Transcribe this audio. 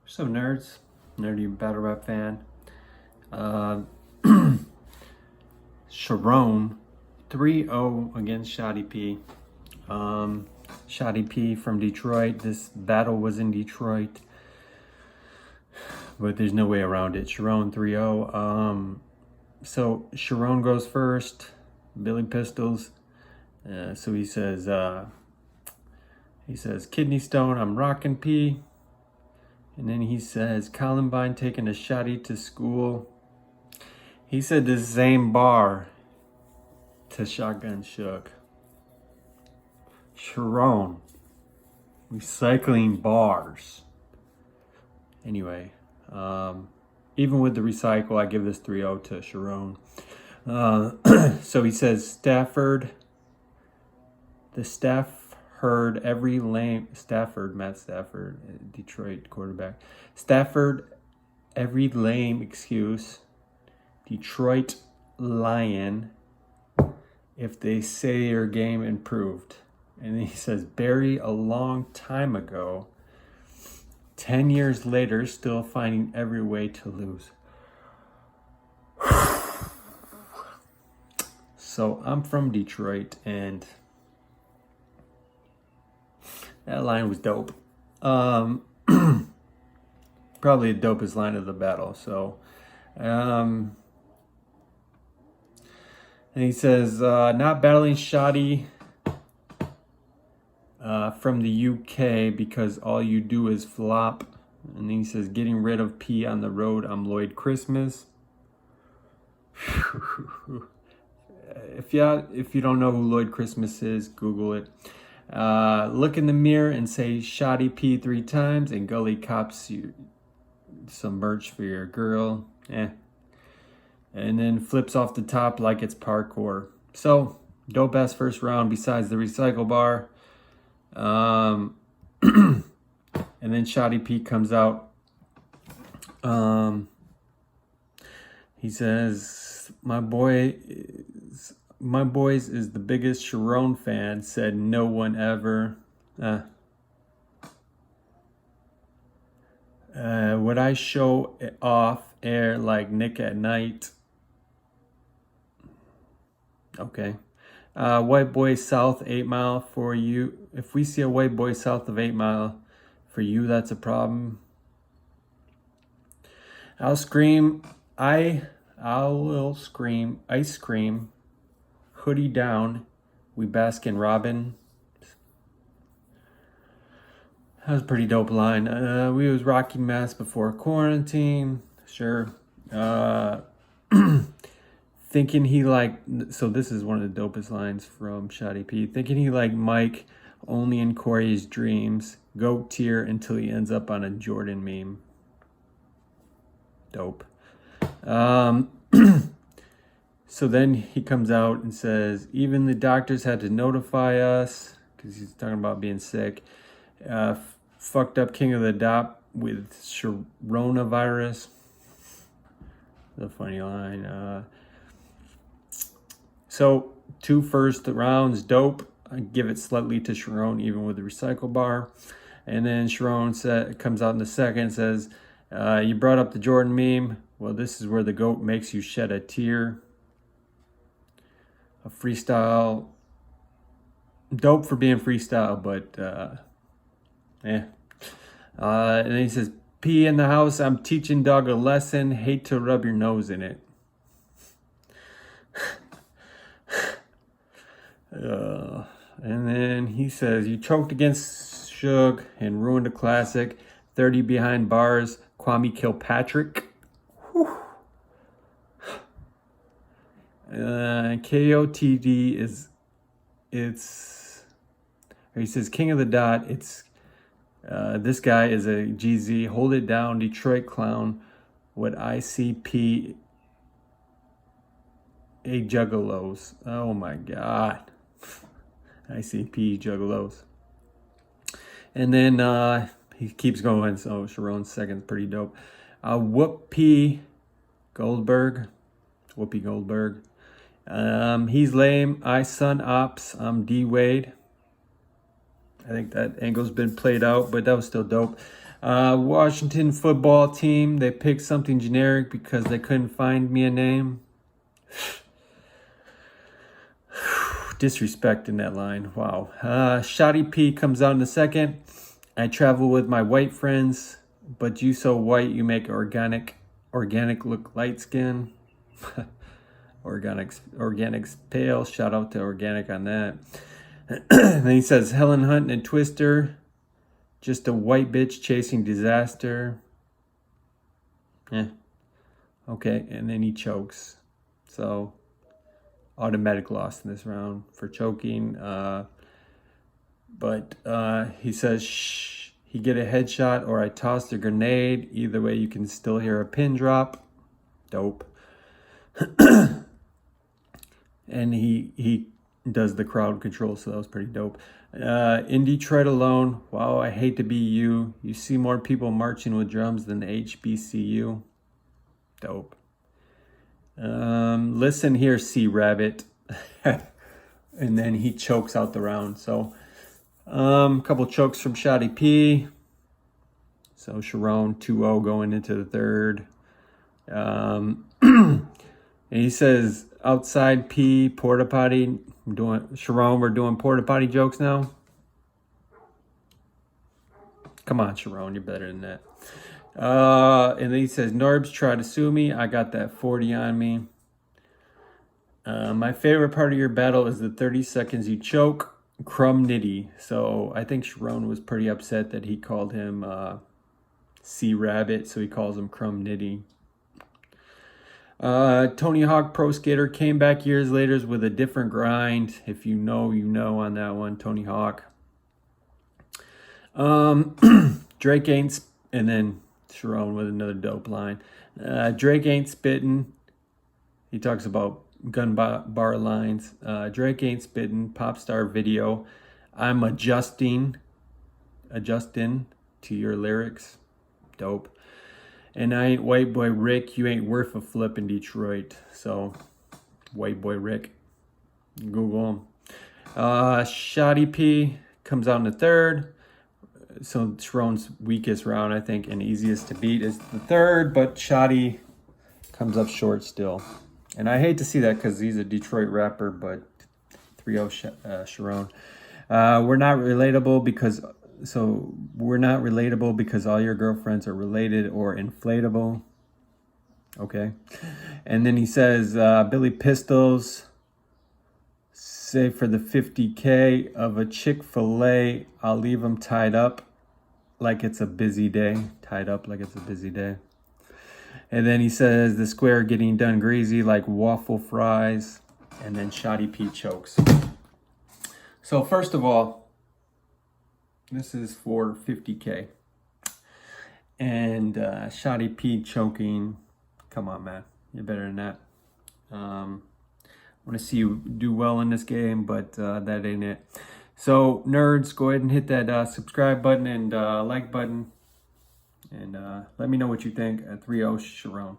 So nerds, nerdy battle rap fan. Uh, Charron 3-0 against shottip. Shottip from Detroit. This battle was in Detroit, but there's no way around it. Charron 3-0. So Charron goes first. Billy Pistols. So he says, kidney stone, I'm rockin' P. And then he says, Columbine taking a shotty to school. He said the same bar to Shotgun Shook. Charron. Recycling bars. Anyway, even with the recycle, I give this 3-0 to Charron. So he says, Stafford. The staff heard every lame Matt Stafford, Detroit quarterback. Stafford, every lame excuse. Detroit Lion, if they say your game improved. And he says Barry a long time ago, 10 years later, still finding every way to lose. So I'm from Detroit, and that line was dope. Probably the dopest line of the battle. So, and he says, not battling shoddy from the UK because all you do is flop. And then he says, getting rid of P on the road. I'm Lloyd Christmas. If you don't know who Lloyd Christmas is, Google it. Look in the mirror and say shottip 3 times, and Gully cops you some merch for your girl. And then flips off the top like it's parkour. So, dope ass first round besides the recycle bar. And then shottip comes out. He says, my boys is the biggest Charron fan, said no one ever. Would I show it off air like Nick at Night? Okay. White boy south 8 Mile for you. If we see a white boy south of 8 Mile, for you, that's a problem. I'll scream. I will scream. Ice cream. Hoodie down. We Baskin Robin. That was a pretty dope line. We was rocking masks before quarantine. Sure. Thinking he so this is one of the dopest lines from shottip. Thinking he like Mike only in Corey's dreams. Goat tier until he ends up on a Jordan meme. Dope. So then he comes out and says, even the doctors had to notify us, because he's talking about being sick. Fucked up king of the dop with coronavirus. The funny line. So 2 first rounds, dope. I give it slightly to Charron, even with the recycle bar. And then Charron comes out in the second and says, you brought up the Jordan meme. Well, this is where the goat makes you shed a tear. A freestyle. Dope for being freestyle, but and then he says, P in the house, I'm teaching dog a lesson. Hate to rub your nose in it. And then he says, you choked against Suge and ruined a classic. 30 behind bars. Kwame Kilpatrick. KOTD he says king of the dot. This guy is a GZ. Hold it down, Detroit clown. What ICP a juggalos. Oh my god. ICP juggalos. And then he keeps going. So Charron's second, pretty dope. Whoopi Goldberg. He's lame. I Sun Ops. I'm D Wade. I think that angle's been played out, but that was still dope. Washington football team, they picked something generic because they couldn't find me a name. Disrespect in that line. Wow. Shottip comes out in a second. I travel with my white friends, but you so white you make organic look light skin. Organic's pale. Shout out to Organic on that. Then he says Helen Hunt and Twister, just a white bitch chasing disaster. Okay, and then he chokes. So automatic loss in this round for choking. But he says shh, he get a headshot or I tossed a grenade. Either way, you can still hear a pin drop. Dope. And he does the crowd control, so that was pretty dope. In Detroit alone, wow, I hate to be you. You see more people marching with drums than HBCU. Dope. Listen here, Sea Rabbit. And then he chokes out the round. So, a couple chokes from Shottip. So Charron 2-0 going into the third. And he says outside P, porta potty. Charron, we're doing porta potty jokes now. Come on, Charron, you're better than that. And then he says, Norbs try to sue me. I got that 40 on me. My favorite part of your battle is the 30 seconds you choke. Crumb nitty. So I think Charron was pretty upset that he called him Sea Rabbit, so he calls him Crumb nitty. Tony Hawk Pro Skater came back years later with a different grind. If you know, you know on that one, Tony Hawk. Drake ain't, and then Charron with another dope line. Drake ain't spitting. He talks about gun bar lines. Drake ain't spitting. Pop star video. I'm adjusting to your lyrics. Dope. And I ain't white boy Rick. You ain't worth a flip in Detroit. So, white boy Rick. Google him. Shottip comes out in the third. So Charron's weakest round, I think, and easiest to beat is the third. But Shotty comes up short still. And I hate to see that because he's a Detroit rapper. But 3-0 Charron. We're not relatable because all your girlfriends are related or inflatable. Okay. And then he says, Billy Pistols, say for the 50K of a Chick-fil-A, I'll leave them tied up like it's a busy day. Tied up like it's a busy day. And then he says, the square getting done greasy like waffle fries. And then Shottip chokes. So first of all, this is for 50K. And Shottip choking. Come on, man. You're better than that. I want to see you do well in this game, but that ain't it. So, nerds, go ahead and hit that subscribe button and like button. And let me know what you think at 3-0 Charron.